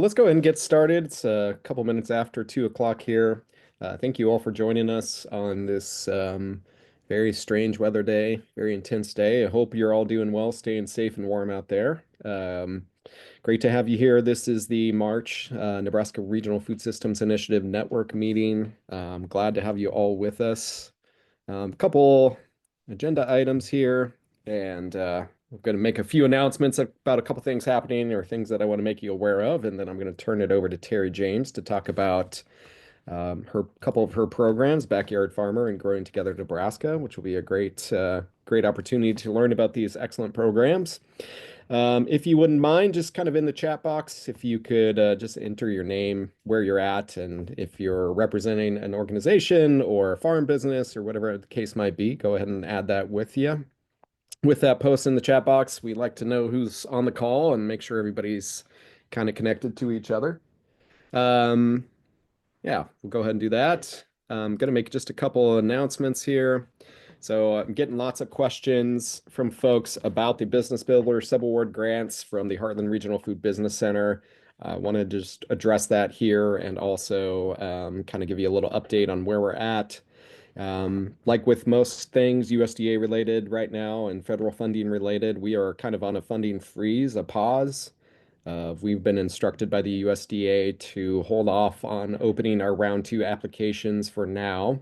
Let's go ahead and get started. It's a couple minutes after 2 o'clock here. Thank you all for joining us on this very strange weather day, very intense day. I hope you're all doing well, staying safe and warm out there. Great to have you here. This is the March Nebraska Regional Food Systems Initiative Network meeting. I'm glad to have you all with us. A couple agenda items here, and I'm going to make a few announcements about a couple things happening or things that I want to make you aware of, and then I'm going to turn it over to Terry James to talk about her couple of her programs, Backyard Farmer and Growing Together Nebraska, which will be a great opportunity to learn about these excellent programs. If you wouldn't mind, just kind of in the chat box, if you could just enter your name, where you're at, and if you're representing an organization or a farm business or whatever the case might be, go ahead and add that with you. With that post in the chat box, we'd like to know who's on the call and make sure everybody's kind of connected to each other. Um, yeah, we'll go ahead and do that. I'm going to make just a couple announcements here. So I'm getting lots of questions from folks about the Business Builder subaward grants from the Heartland Regional Food Business Center. I want to just address that here and also kind of give you a little update on where we're at. Like with most things USDA related right now and federal funding related, we are kind of on a funding freeze, a pause. We've been instructed by the USDA to hold off on opening our round two applications for now.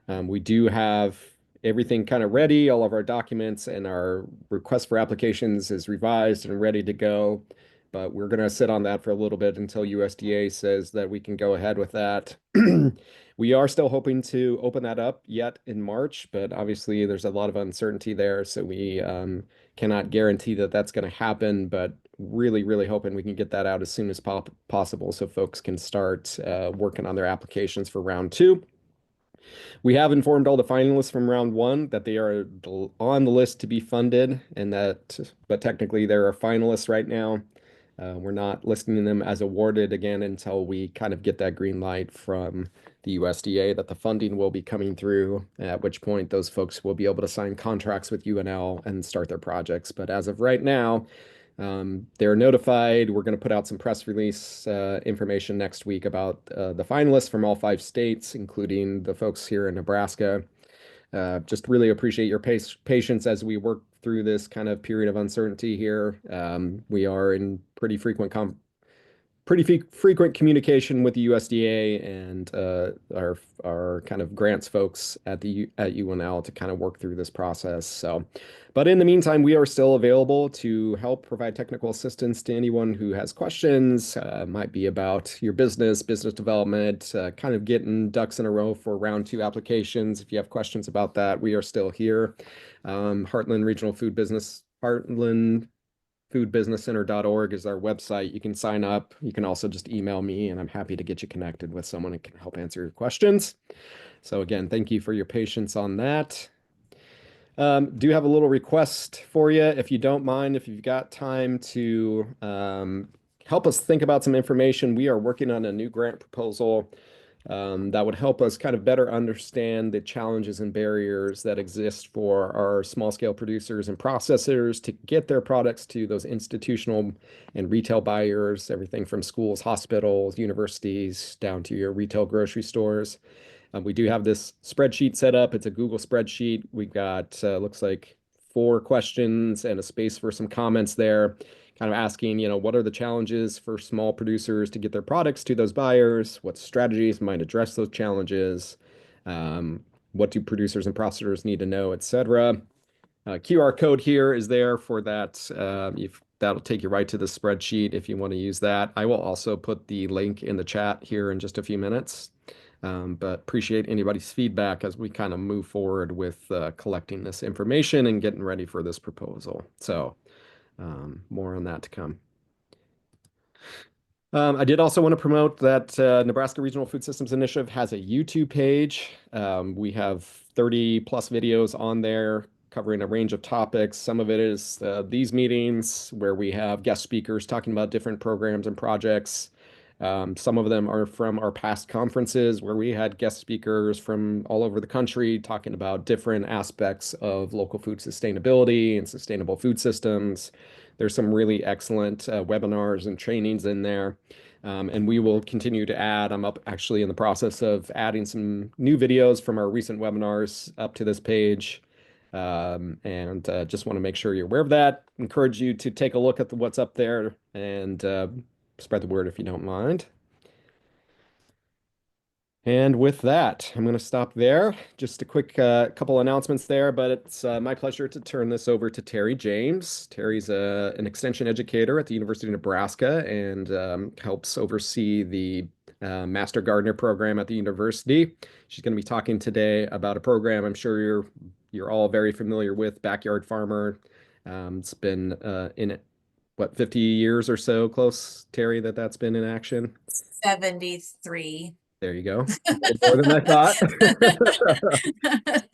We do have everything kind of ready, all of our documents and our request for applications is revised and ready to go. But we're going to sit on that for a little bit until USDA says that we can go ahead with that. We are still hoping to open that up yet in March, but obviously there's a lot of uncertainty there, so we cannot guarantee that that's going to happen, but really hoping we can get that out as soon as possible so folks can start working on their applications for round two. We have informed all the finalists from round one that they are on the list to be funded, but technically they're our finalists right now. We're not listing them as awarded again until we kind of get that green light from the USDA that the funding will be coming through, at which point those folks will be able to sign contracts with UNL and start their projects. But as of right now, they're notified. We're going to put out some press release information next week about the finalists from all 5 states, including the folks here in Nebraska. Just really appreciate your patience as we work through this kind of period of uncertainty here. We are in pretty frequent communication with the USDA and our kind of grants folks at UNL to kind of work through this process. So, but in the meantime, we are still available to help provide technical assistance to anyone who has questions. Might be about your business development, kind of getting ducks in a row for round two applications. If you have questions about that, we are still here. Heartland foodbusinesscenter.org is our website. You can sign up. You can also just email me, and I'm happy to get you connected with someone who can help answer your questions. So again, thank you for your patience on that. Do have a little request for you, if you don't mind, if you've got time to help us think about some information. We are working on a new grant proposal that would help us kind of better understand the challenges and barriers that exist for our small scale producers and processors to get their products to those institutional and retail buyers, everything from schools, hospitals, universities, down to your retail grocery stores. We do have this spreadsheet set up. It's a Google spreadsheet. We've got, looks like 4 questions and a space for some comments there, kind of asking, what are the challenges for small producers to get their products to those buyers? What strategies might address those challenges? What do producers and processors need to know, et cetera? QR code here is there for that. That'll take you right to the spreadsheet if you want to use that. I will also put the link in the chat here in just a few minutes. But appreciate anybody's feedback as we kind of move forward with collecting this information and getting ready for this proposal. So more on that to come. I did also want to promote that Nebraska Regional Food Systems Initiative has a YouTube page. We have 30 plus videos on there covering a range of topics. Some of it is these meetings where we have guest speakers talking about different programs and projects. Some of them are from our past conferences where we had guest speakers from all over the country talking about different aspects of local food sustainability and sustainable food systems. There's some really excellent webinars and trainings in there. And we will continue to add. I'm up actually in the process of adding some new videos from our recent webinars up to this page. And just want to make sure you're aware of that. Encourage you to take a look at what's up there and spread the word if you don't mind. And with that, I'm going to stop there. Just a quick couple announcements there, but it's my pleasure to turn this over to Terry James. Terry's an extension educator at the University of Nebraska and helps oversee the Master Gardener program at the university. She's going to be talking today about a program I'm sure you're all very familiar with, Backyard Farmer. It's been in what, 50 years or so, close, Terry, that's been in action? 73. There you go. More than I thought.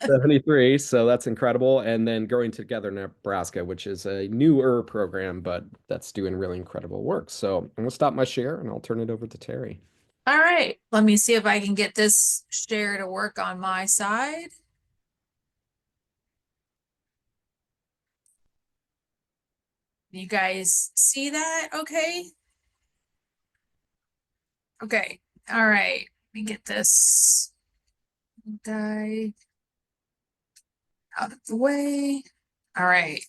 73. So that's incredible. And then Growing Together Nebraska, which is a newer program, but that's doing really incredible work. So I'm going to stop my share and I'll turn it over to Terry. All right, let me see if I can get this share to work on my side. You guys see that? Okay. Okay. All right. Let me get this guy out of the way. All right.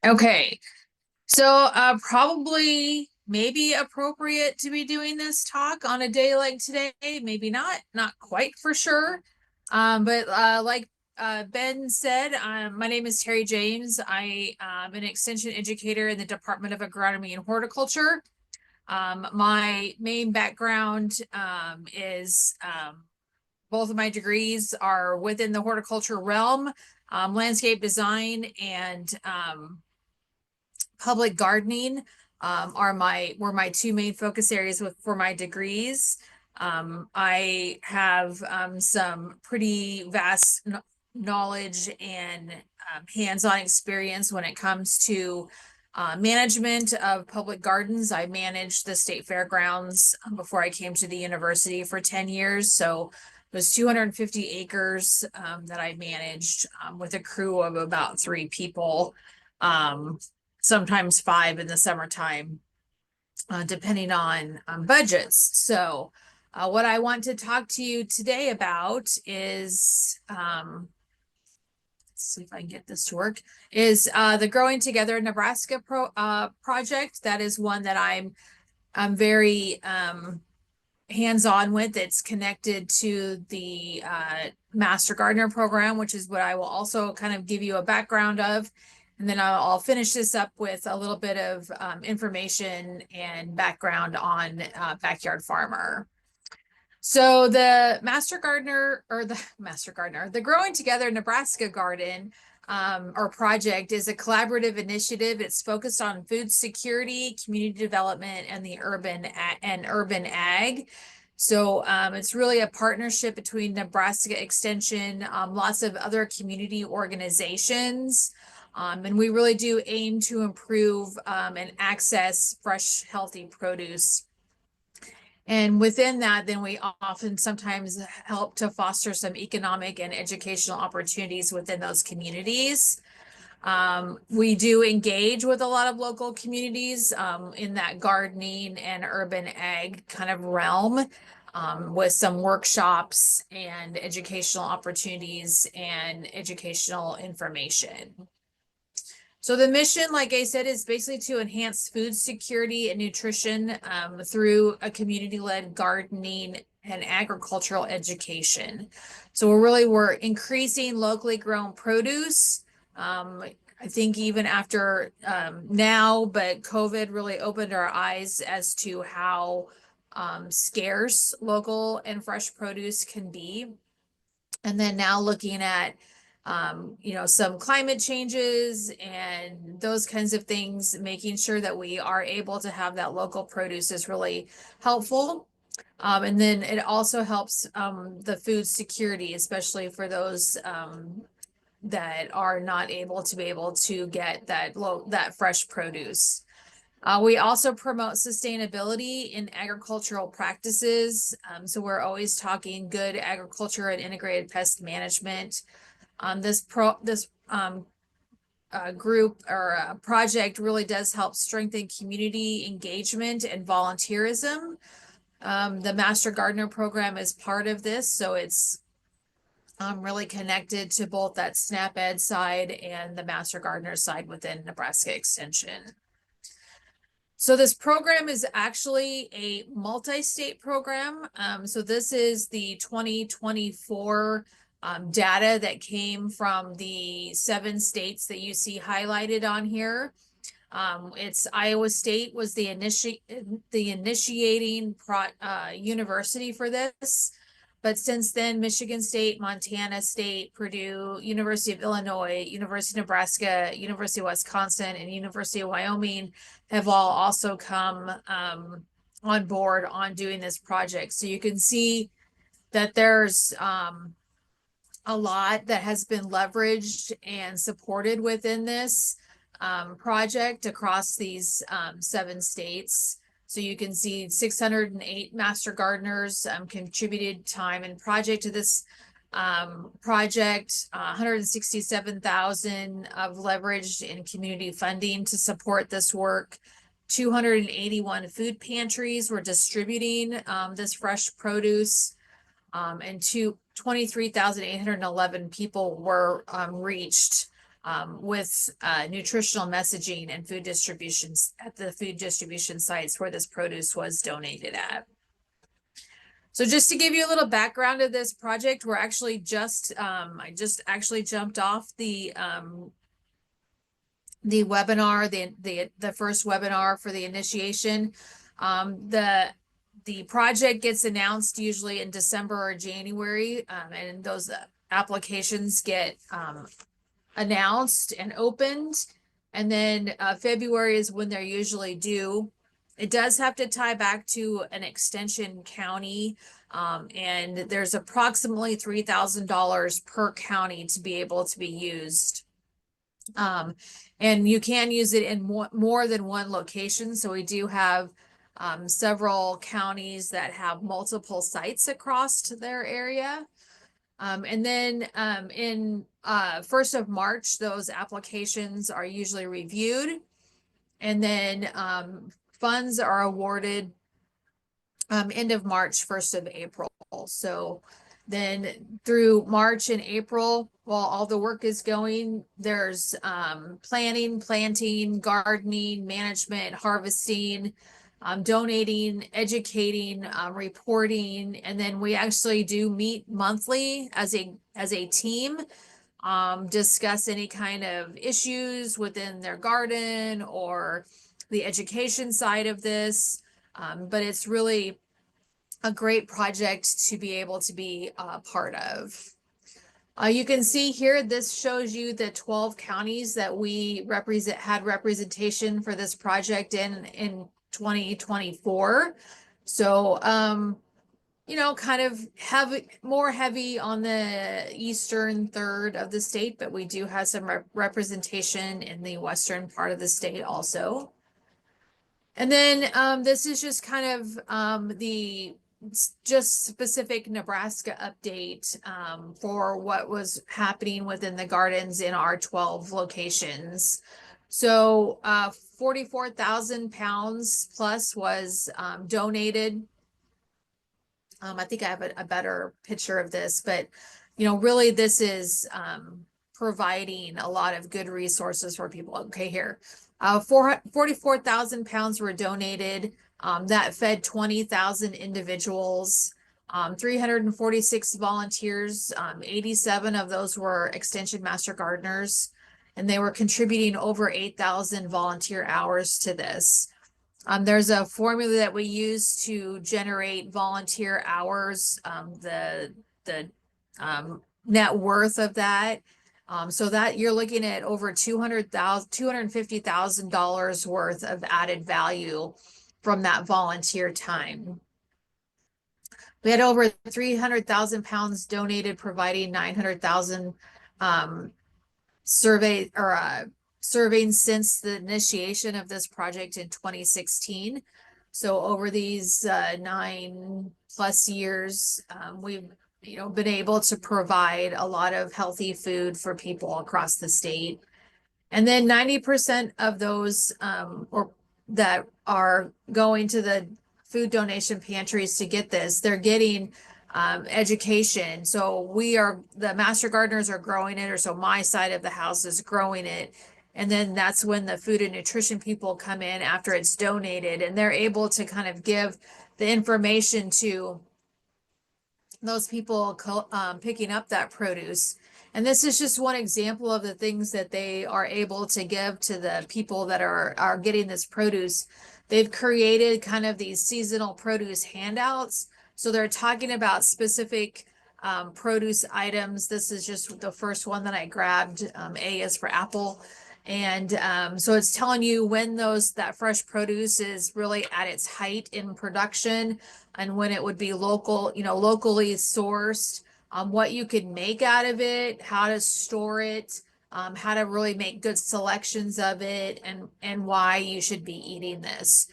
Okay. So probably maybe appropriate to be doing this talk on a day like today, maybe not quite for sure. But like Ben said, my name is Terry James. I am an extension educator in the Department of Agronomy and Horticulture. My main background is both of my degrees are within the horticulture realm, landscape design and public gardening were my two main focus areas for my degrees. I have some pretty vast knowledge and hands-on experience when it comes to management of public gardens. I managed the state fairgrounds before I came to the university for 10 years. So it was 250 acres that I managed with a crew of about 3 people. Sometimes 5 in the summertime, depending on budgets. So what I want to talk to you today about is, let's see if I can get this to work, is the Growing Together Nebraska project. That is one that I'm very hands-on with. It's connected to the Master Gardener program, which is what I will also kind of give you a background of. And then I'll finish this up with a little bit of information and background on Backyard Farmer. So the the Growing Together Nebraska Garden or project is a collaborative initiative. It's focused on food security, community development, and the urban ag. So it's really a partnership between Nebraska Extension, lots of other community organizations. And we really do aim to improve and access fresh, healthy produce. And within that, then we often sometimes help to foster some economic and educational opportunities within those communities. We do engage with a lot of local communities in that gardening and urban ag kind of realm. With some workshops and educational opportunities and educational information. So the mission, like I said, is basically to enhance food security and nutrition through a community-led gardening and agricultural education. So we're increasing locally grown produce. I think even after now, but COVID really opened our eyes as to how scarce local and fresh produce can be. And then now looking at some climate changes and those kinds of things, making sure that we are able to have that local produce is really helpful. And then it also helps the food security, especially for those that are not able to get that fresh produce. We also promote sustainability in agricultural practices. So we're always talking good agriculture and integrated pest management. This group or project really does help strengthen community engagement and volunteerism. The Master Gardener program is part of this, so it's really connected to both that SNAP Ed side and the Master Gardener side within Nebraska Extension. So this program is actually a multi-state program. So this is the 2024 data that came from the 7 states that you see highlighted on here. It's Iowa State was the initiating university for this. But since then, Michigan State, Montana State, Purdue, University of Illinois, University of Nebraska, University of Wisconsin, and University of Wyoming have all also come on board on doing this project. So you can see that there's a lot that has been leveraged and supported within this project across these 7 states. So you can see 608 master gardeners contributed time and project to this project, 167,000 of leveraged in community funding to support this work. 281 food pantries were distributing this fresh produce, and 23,811 people were reached with nutritional messaging and food distributions at the food distribution sites where this produce was donated at. So just to give you a little background of this project, we're actually I just actually jumped off the webinar, the first webinar for the initiation. The project gets announced usually in December or January, and those applications get announced and opened. And then February is when they're usually due. It does have to tie back to an extension county, and there's approximately $3,000 per county to be able to be used. And you can use it in more than one location. So we do have several counties that have multiple sites across to their area. And then in 1st of March, those applications are usually reviewed. And then funds are awarded end of March, 1st of April. So then through March and April, while all the work is going, there's planning, planting, gardening, management, harvesting, donating, educating, reporting, and then we actually do meet monthly as a team, discuss any kind of issues within their garden or the education side of this. But it's really a great project to be able to be a part of. You can see here, this shows you the 12 counties that we had representation for this project in 2024. So, kind of more heavy on the eastern third of the state, but we do have some representation in the western part of the state also. And then this is just kind of the just specific Nebraska update for what was happening within the gardens in our 12 locations. So 44,000 pounds plus was donated. I think I have a better picture of this, but really this is providing a lot of good resources for people. Okay, here. 44,000 pounds were donated. That fed 20,000 individuals, 346 volunteers, 87 of those were Extension Master Gardeners, and they were contributing over 8,000 volunteer hours to this. There's a formula that we use to generate volunteer hours, the net worth of that. So that you're looking at over $250,000 worth of added value from that volunteer time. We had over 300,000 pounds donated, providing 900,000 survey or serving since the initiation of this project in 2016. So over these 9+ years, we've been able to provide a lot of healthy food for people across the state. And then 90% of those or that are going to the food donation pantries to get this, they're getting education. So the master gardeners are growing it, or so my side of the house is growing it. And then that's when the food and nutrition people come in after it's donated, and they're able to kind of give the information to those people picking up that produce. And this is just one example of the things that they are able to give to the people that are getting this produce. They've created kind of these seasonal produce handouts. So they're talking about specific produce items. This is just the first one that I grabbed. A is for apple. And so it's telling you when that fresh produce is really at its height in production, and when it would be locally sourced, what you could make out of it, how to store it, how to really make good selections of it, and why you should be eating this.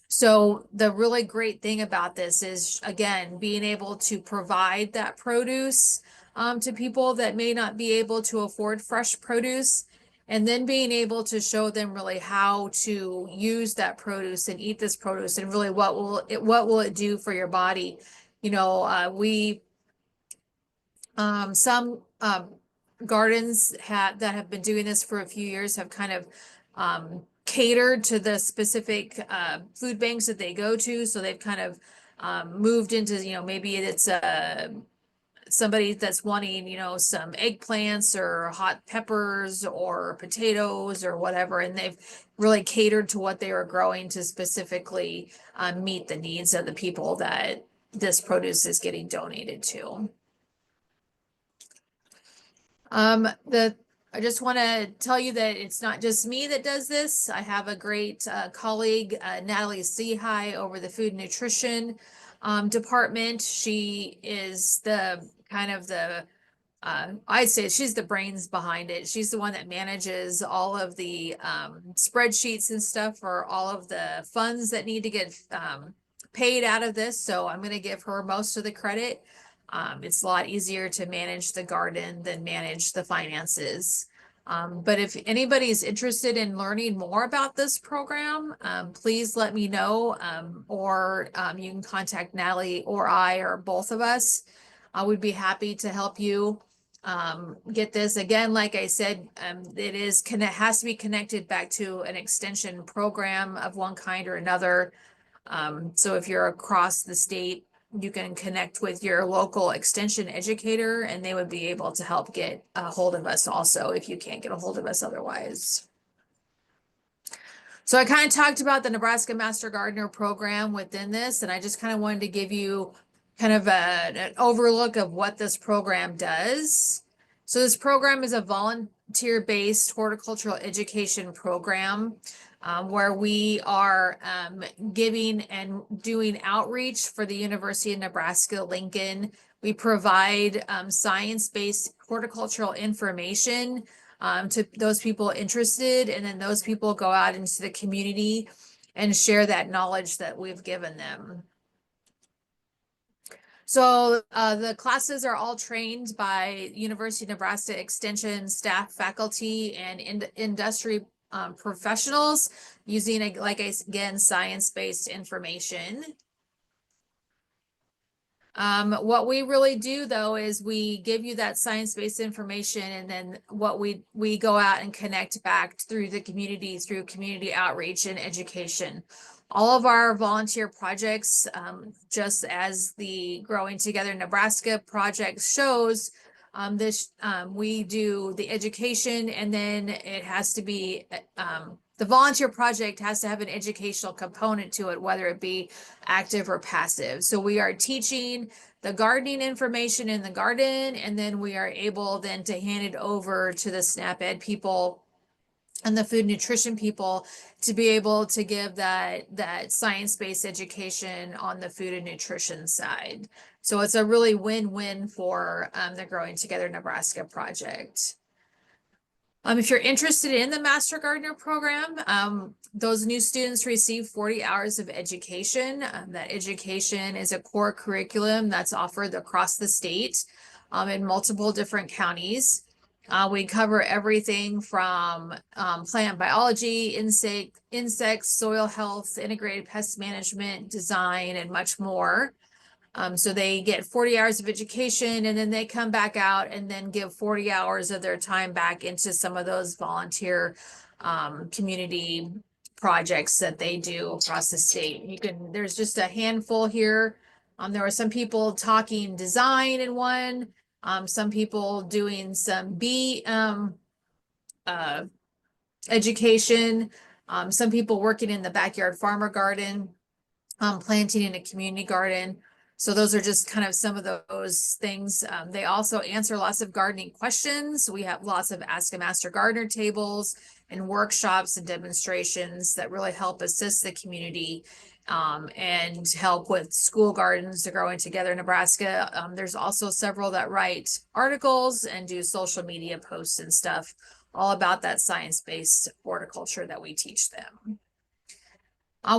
So the really great thing about this is, again, being able to provide that produce to people that may not be able to afford fresh produce, and then being able to show them really how to use that produce and eat this produce, and really what will it do for your body. Some gardens that have been doing this for a few years have kind of catered to the specific food banks that they go to. So they've kind of moved into, maybe it's somebody that's wanting, some eggplants or hot peppers or potatoes or whatever, and they've really catered to what they are growing to specifically meet the needs of the people that this produce is getting donated to. I just want to tell you that it's not just me that does this. I have a great colleague, Natalie Seahigh, over the food and nutrition department. She is I'd say she's the brains behind it. She's the one that manages all of the spreadsheets and stuff for all of the funds that need to get paid out of this. So I'm going to give her most of the credit. It's a lot easier to manage the garden than manage the finances. But if anybody's interested in learning more about this program, please let me know, or you can contact Natalie or I or both of us. I would be happy to help you get this. Again, like I said, it has to be connected back to an extension program of one kind or another. So if you're across the state, you can connect with your local extension educator, and they would be able to help get a hold of us also if you can't get a hold of us otherwise. So I kind of talked about the Nebraska Master Gardener program within this, and I just kind of wanted to give you kind of an overlook of what this program does. So this program is a volunteer-based horticultural education program where we are giving and doing outreach for the University of Nebraska-Lincoln. We provide science-based horticultural information to those people interested, and then those people go out into the community and share that knowledge that we've given them. So the classes are all trained by University of Nebraska Extension staff, faculty, and industry professionals using, again, science-based information. What we really do, though, is we give you that science-based information, and then what we go out and connect back through the community, through community outreach and education. All of our volunteer projects, just as the Growing Together Nebraska project shows, we do the education, and then it has to be the volunteer project has to have an educational component to it, whether it be active or passive. So we are teaching the gardening information in the garden, and then we are able then to hand it over to the SNAP Ed people and the food nutrition people to be able to give that science-based education on the food and nutrition side. So it's a really win-win for the Growing Together Nebraska project. If you're interested in the Master Gardener program, those new students receive 40 hours of education. That education is a core curriculum that's offered across the state in multiple different counties. We cover everything from plant biology, insects, soil health, integrated pest management, design, and much more. So they get 40 hours of education and then they come back out and then give 40 hours of their time back into some of those volunteer community projects that they do across the state. There's just a handful here. There were some people talking design in one, some people doing some bee uh, education, some people working in the backyard farmer garden, planting in a community garden. So those are just kind of some of those things. They also answer lots of gardening questions. We have lots of Ask a Master Gardener tables and workshops and demonstrations that really help assist the community and help with school gardens to growing together in Nebraska. There's also several that write articles and do social media posts and stuff all about that science-based horticulture that we teach them.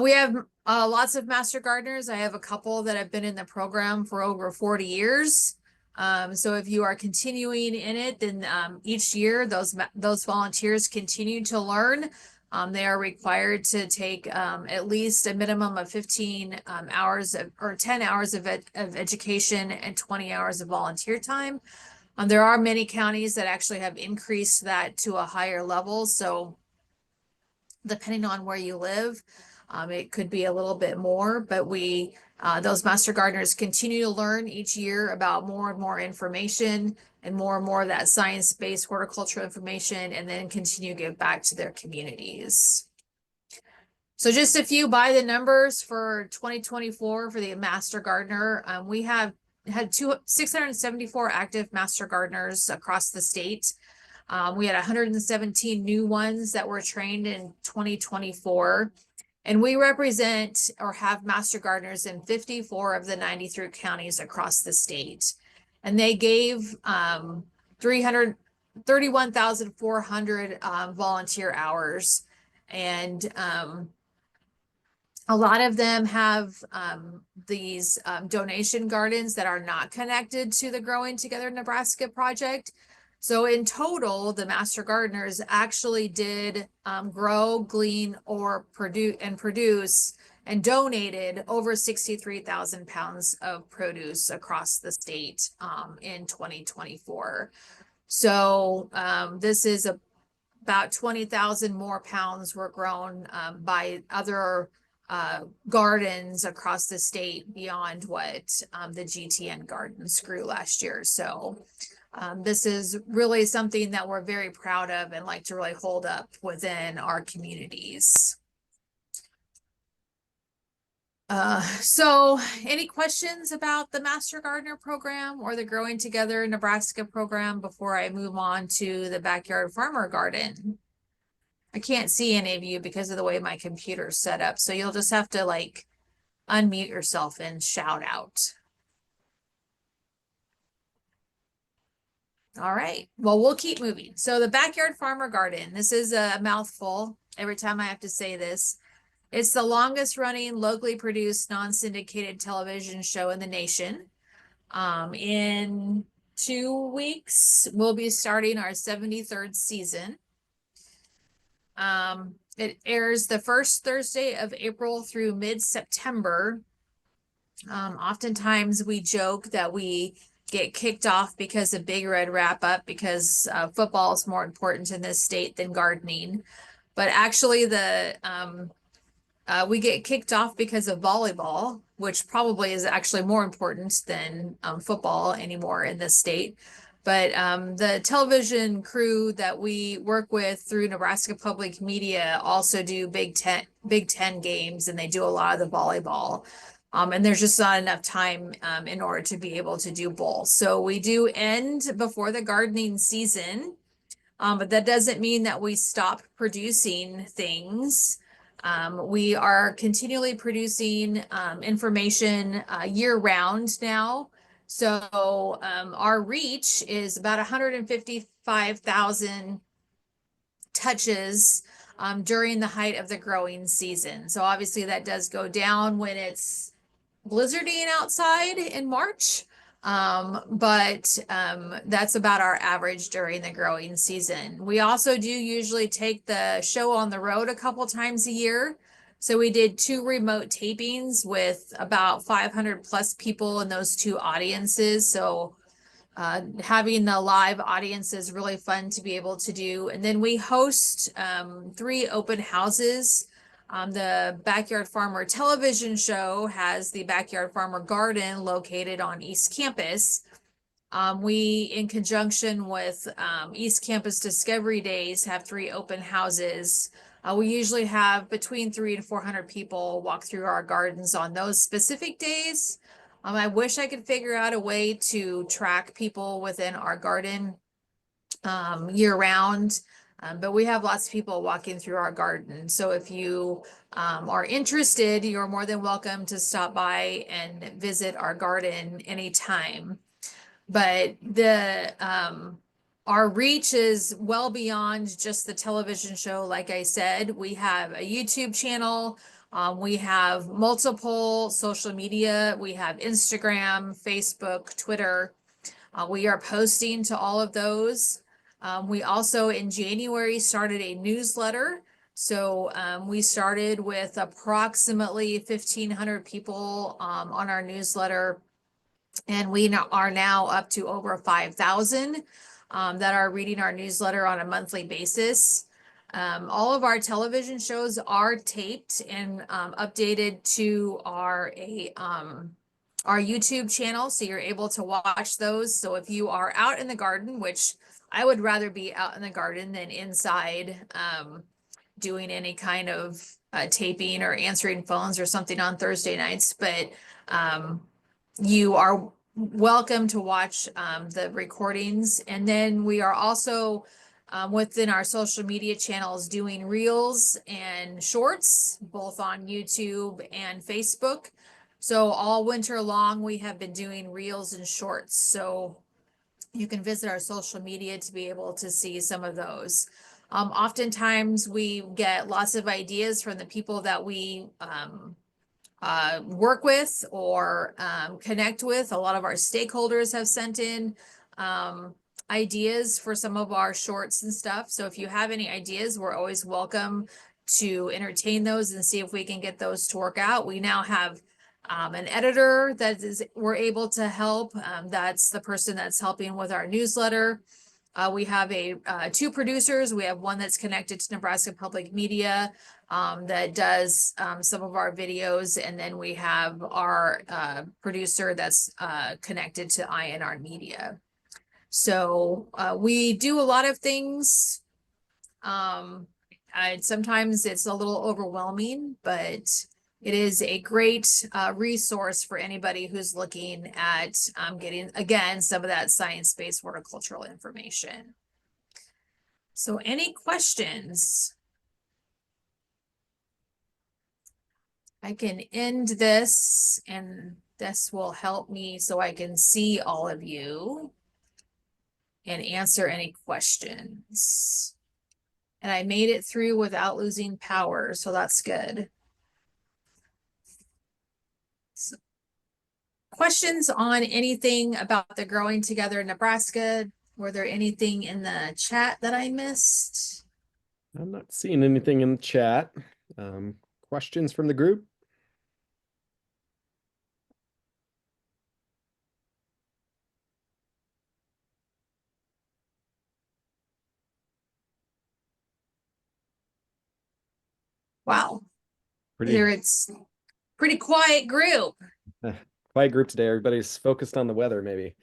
We have lots of master gardeners. I have a couple that have been in the program for over 40 years. So if you are continuing in it, then each year those volunteers continue to learn. They are required to take at least a minimum of 15 hours or 10 hours of education and 20 hours of volunteer time. There are many counties that actually have increased that to a higher level. So depending on where you live, it could be a little bit more, but those master gardeners continue to learn each year about more and more information and more of that science-based horticultural information, and then continue to give back to their communities. So just a few by the numbers for 2024 for the master gardener. We had 674 active master gardeners across the state. We had 117 new ones that were trained in 2024. And we represent or have master gardeners in 54 of the 93 counties across the state. And they gave 31,400 volunteer hours. And a lot of them have these donation gardens that are not connected to the Growing Together Nebraska project. So in total, the master gardeners actually did grow, glean, or produce and donated over 63,000 pounds of produce across the state in 2024. So this is about 20,000 more pounds were grown by other gardens across the state beyond what the GTN gardens grew last year. So this is really something that we're very proud of and like to really hold up within our communities. So any questions about the Master Gardener program or the Growing Together Nebraska program before I move on to the Backyard Farmer Garden? I can't see any of you because of the way my computer's set up. So you'll just have to like unmute yourself and shout out. All right, well, we'll keep moving. So the Backyard Farmer Garden, this is a mouthful every time I have to say this. It's the longest running locally produced non-syndicated television show in the nation. In 2 weeks, we'll be starting our 73rd season. It airs the first Thursday of April through mid-September. Oftentimes we joke that we get kicked off because of Big Red wrap up because football is more important in this state than gardening. But actually we get kicked off because of volleyball, which probably is actually more important than football anymore in this state. But the television crew that we work with through Nebraska Public Media also do Big Ten games, and they do a lot of the volleyball. And there's just not enough time in order to be able to do both. So we do end before the gardening season, but that doesn't mean that we stop producing things. We are continually producing information year round now. So our reach is about 155,000 touches during the height of the growing season. So obviously that does go down when it's blizzarding outside in March. But that's about our average during the growing season. We also do usually take the show on the road a couple times a year. So we did 2 remote tapings with about 500 plus people in those 2 audiences. So having the live audience is really fun to be able to do. And then we host 3 open houses. The Backyard Farmer television show has the Backyard Farmer Garden located on East Campus. We, in conjunction with East Campus Discovery Days, have 3 open houses. We usually have between 300 and 400 people walk through our gardens on those specific days. I wish I could figure out a way to track people within our garden year round. But we have lots of people walking through our garden. So if you are interested, you're more than welcome to stop by and visit our garden anytime. But our reach is well beyond just the television show. Like I said, we have a YouTube channel. We have multiple social media. We have Instagram, Facebook, Twitter. We are posting to all of those. We also in January started a newsletter. So we started with approximately 1,500 people on our newsletter. And we are now up to over 5,000 that are reading our newsletter on a monthly basis. All of our television shows are taped and updated to our YouTube channel, so you're able to watch those. So if you are out in the garden, which I would rather be out in the garden than inside doing any kind of taping or answering phones or something on Thursday nights, but you are welcome to watch the recordings. And then we are also within our social media channels doing reels and shorts, both on YouTube and Facebook. So all winter long, we have been doing reels and shorts. So you can visit our social media to be able to see some of those. Oftentimes we get lots of ideas from the people that we work with or connect with. A lot of our stakeholders have sent in ideas for some of our shorts and stuff. So if you have any ideas, we're always welcome to entertain those and see if we can get those to work out. We now have an editor that we're able to help. That's the person that's helping with our newsletter. We have 2 producers. We have one that's connected to Nebraska Public Media that does some of our videos. And then we have our producer that's connected to INR Media. So we do a lot of things. Sometimes it's a little overwhelming, but it is a great resource for anybody who's looking at getting, again, some of that science-based horticultural information. So any questions? I can end this, and this will help me so I can see all of you and answer any questions. And I made it through without losing power, so that's good. So, questions on anything about the Growing Together Nebraska? Were there anything in the chat that I missed? I'm not seeing anything in the chat. Questions from the group? Wow, Pretty it's pretty quiet group. quiet group today. Everybody's focused on the weather, maybe.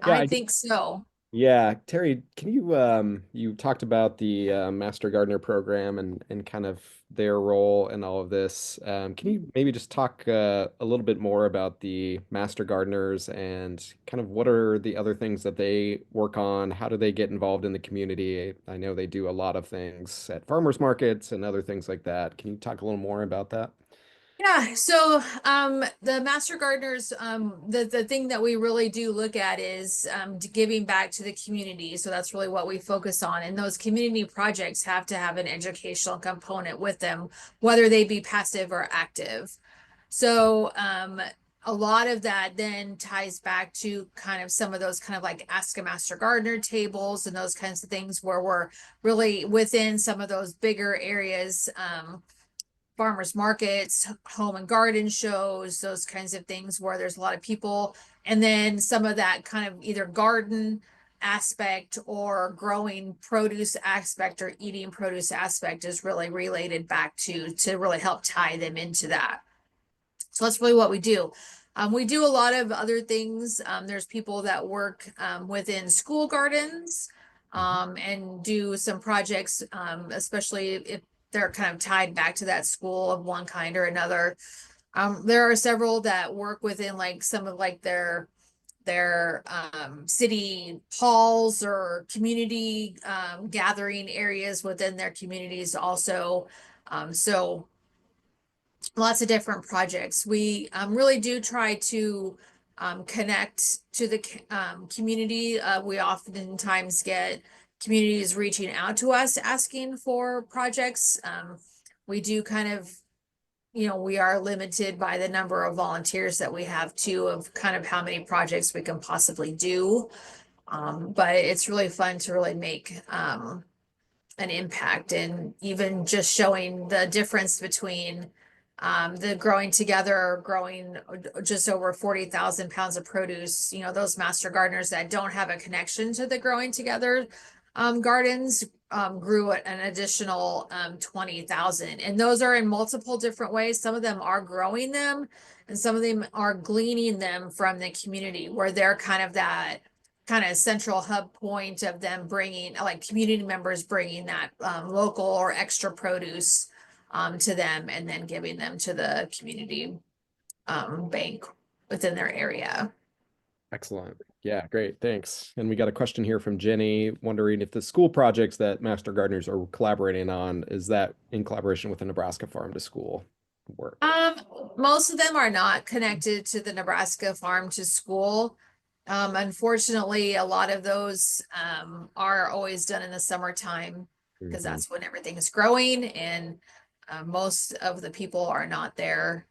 Yeah, I think so. yeah, Terry, can you talked about the Master Gardener program and kind of their role in all of this. Can you maybe just talk a little bit more about the Master Gardeners and kind of what are the other things that they work on? How do they get involved in the community? I know they do a lot of things at farmers markets and other things like that. Can you talk a little more about that? Yeah, so the master gardeners, the thing that we really do look at is giving back to the community. So that's really what we focus on. And those community projects have to have an educational component with them, whether they be passive or active. So a lot of that then ties back to kind of some of those kind of like Ask a Master Gardener tables and those kinds of things where we're really within some of those bigger areas. Farmers markets, home and garden shows, those kinds of things where there's a lot of people. And then some of that kind of either garden aspect or growing produce aspect or eating produce aspect is really related back to really help tie them into that. So that's really what we do. We do a lot of other things. There's people that work within school gardens Mhm. and do some projects, especially if they're kind of tied back to that school of one kind or another. There are several that work within like some of like their city halls or community gathering areas within their communities also. So lots of different projects. We really do try to connect to the community. We oftentimes get communities reaching out to us asking for projects. We do kind of, we are limited by the number of volunteers that we have too, of kind of how many projects we can possibly do. But it's really fun to really make an impact, and even just showing the difference between the growing together, growing just over 40,000 pounds of produce, those master gardeners that don't have a connection to the growing together gardens grew at an additional 20,000. And those are in multiple different ways. Some of them are growing them and some of them are gleaning them from the community where they're kind of that kind of central hub point of them bringing like community members bringing that local or extra produce to them and then giving them to the community bank within their area. Excellent. Yeah, great. Thanks. And we got a question here from Jenny wondering if the school projects that Master Gardeners are collaborating on, is that in collaboration with the Nebraska Farm to School work? Um, Most of them are not connected to the Nebraska farm to school. Unfortunately, a lot of those are always done in the summertime because Mhm. that's when everything is growing, and most of the people are not there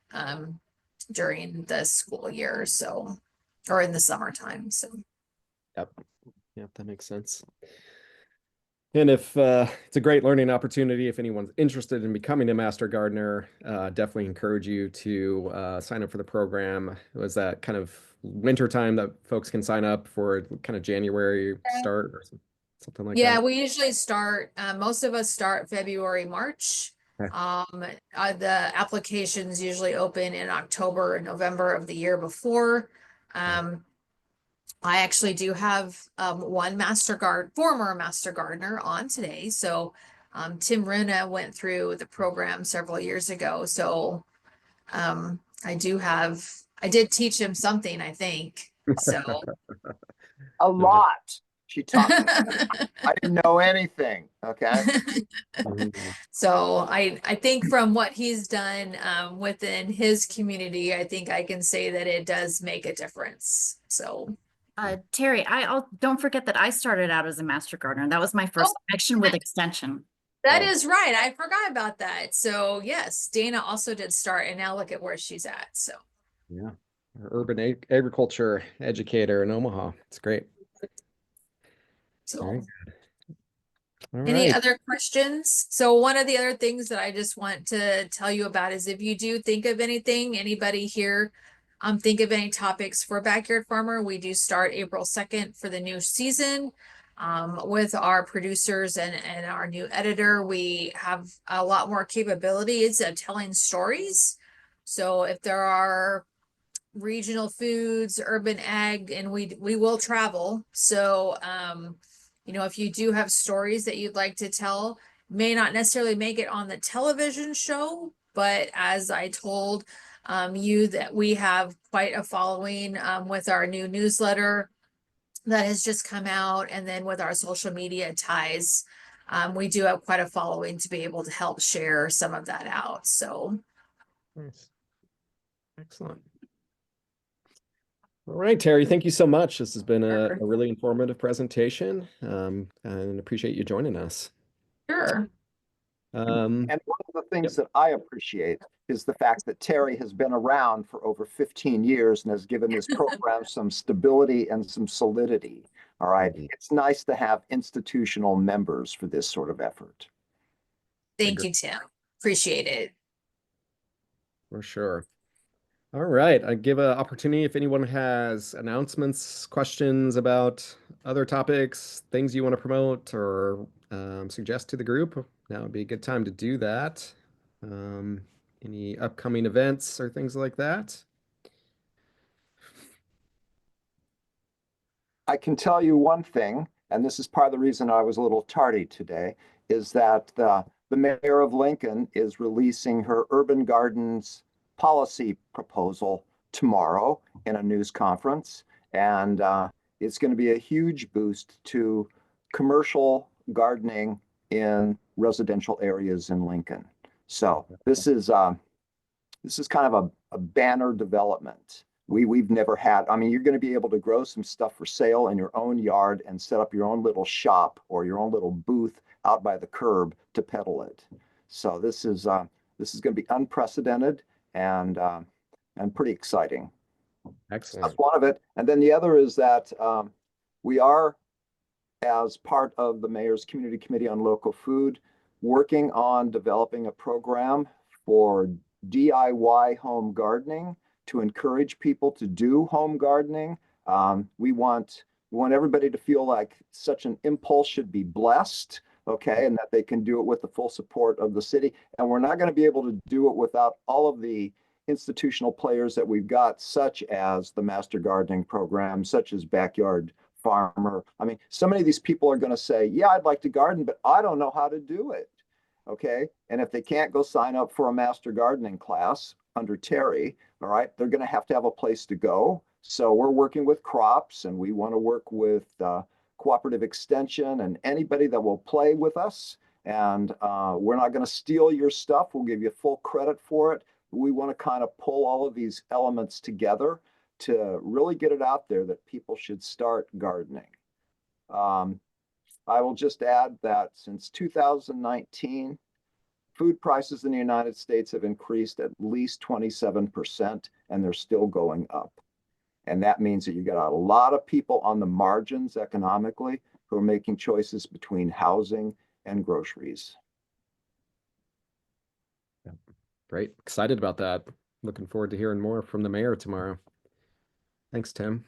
during the school year, so or in the summertime. So Yep. Yep, that makes sense. And if it's a great learning opportunity, if anyone's interested in becoming a master gardener, definitely encourage you to sign up for the program. It was that kind of winter time that folks can sign up for, kind of January start or something like yeah, that. we usually start, most of us start February, March. Okay. The applications usually open in October and November of the year before. Okay. Um, I actually do have one former master gardener on today. So Tim Runa went through the program several years ago. So I did teach him something, I think. So A No, that- lot. She taught me. I didn't know anything. Okay. Mhm. so I think from what he's done within his community, I think I can say that it does make a difference. So Terry, I'll don't forget that I started out as a master gardener. That was my oh, first connection with extension. that Oh, is right. I forgot about that. So yes, Dana also did start, and now look at where she's at. So yeah. Our urban agriculture educator in Omaha. It's great. so Very all any right. other questions? So one of the other things that I just want to tell you about is if you do think of anything, anybody here, think of any topics for Backyard Farmer, we do start April 2nd for the new season. With our producers and our new editor, we have a lot more capabilities of telling stories. So if there are regional foods, urban ag, and we will travel. So if you do have stories that you'd like to tell, may not necessarily make it on the television show, but as I told you that we have quite a following with our new newsletter that has just come out, and then with our social media ties, we do have quite a following to be able to help share some of that out. So Nice. Excellent. All right, Terry, thank you so much. This has been a really informative presentation, and appreciate you joining us. Sure. And one of the things that I appreciate is the fact that Terry has been around for over 15 years and has given this program some stability and some solidity. All right. It's nice to have institutional members for this sort of effort. Thank you, Tim. Appreciate it. For sure. All right. I give an opportunity if anyone has announcements, questions about other topics, things you want to promote or suggest to the group. Now would be a good time to do that. Any upcoming events or things like that? I can tell you one thing, and this is part of the reason I was a little tardy today, is that the mayor of Lincoln is releasing her urban gardens policy proposal tomorrow in a news conference. And it's going to be a huge boost to commercial gardening in residential areas in Lincoln. So this is kind of a banner development. We've never had, I mean, you're going to be able to grow some stuff for sale in your own yard and set up your own little shop or your own little booth out by the curb to peddle it. So this is going to be unprecedented and pretty exciting. Excellent. That's one of it. And then the other is that we are, as part of the Mayor's Community Committee on Local Food, working on developing a program for DIY home gardening to encourage people to do home gardening. We want everybody to feel like such an impulse should be blessed, okay, and that they can do it with the full support of the city. And we're not going to be able to do it without all of the institutional players that we've got, such as the Master Gardening Program, such as Backyard Farmer. I mean, so many of these people are going to say, yeah, I'd like to garden, but I don't know how to do it. Okay. And if they can't go sign up for a master gardening class under Terry, all right, they're going to have a place to go. So we're working with crops and we want to work with cooperative extension and anybody that will play with us. And we're not going to steal your stuff. We'll give you full credit for it. We want to kind of pull all of these elements together to really get it out there that people should start gardening. I will just add that since 2019, food prices in the United States have increased at least 27%, and they're still going up. And that means that you got a lot of people on the margins economically who are making choices between housing and groceries. Yeah. Great. Excited about that. Looking forward to hearing more from the mayor tomorrow. Thanks, Tim.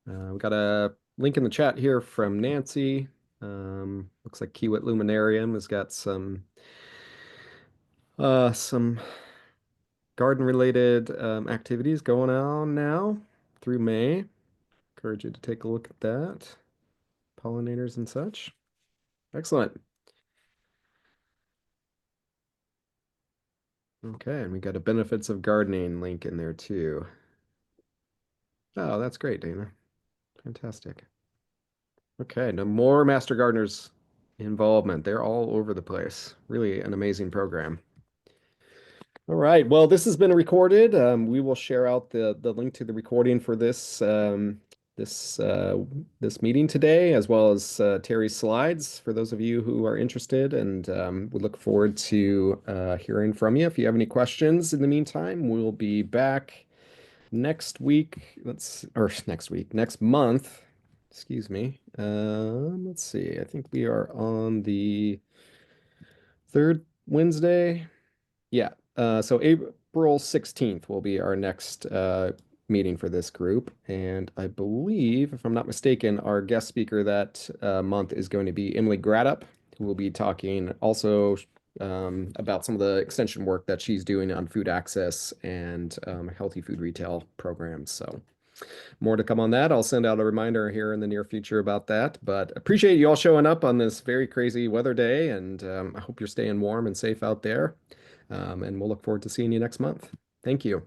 We got a link in the chat here from Nancy. Looks like Kiewit Luminarium has got some garden related activities going on now through May. Encourage you to take a look at that. Pollinators and such. Excellent. Okay, and we got a benefits of gardening link in there too. Oh, that's great, Dana. Fantastic. Okay, no more Master Gardeners involvement. They're all over the place. Really an amazing program. All right. Well, this has been recorded. We will share out the link to the recording for this this meeting today, as well as Terry's slides for those of you who are interested. And we look forward to hearing from you. If you have any questions in the meantime, we'll be back next week. Next month. Excuse me. Let's see. I think we are on the third Wednesday. Yeah. So April 16th will be our next meeting for this group. And I believe, if I'm not mistaken, our guest speaker that month is going to be Emily Gradup, who will be talking also about some of the extension work that she's doing on food access and healthy food retail programs. So more to come on that. I'll send out a reminder here in the near future about that. But appreciate you all showing up on this very crazy weather day. And I hope you're staying warm and safe out there. And we'll look forward to seeing you next month. Thank you.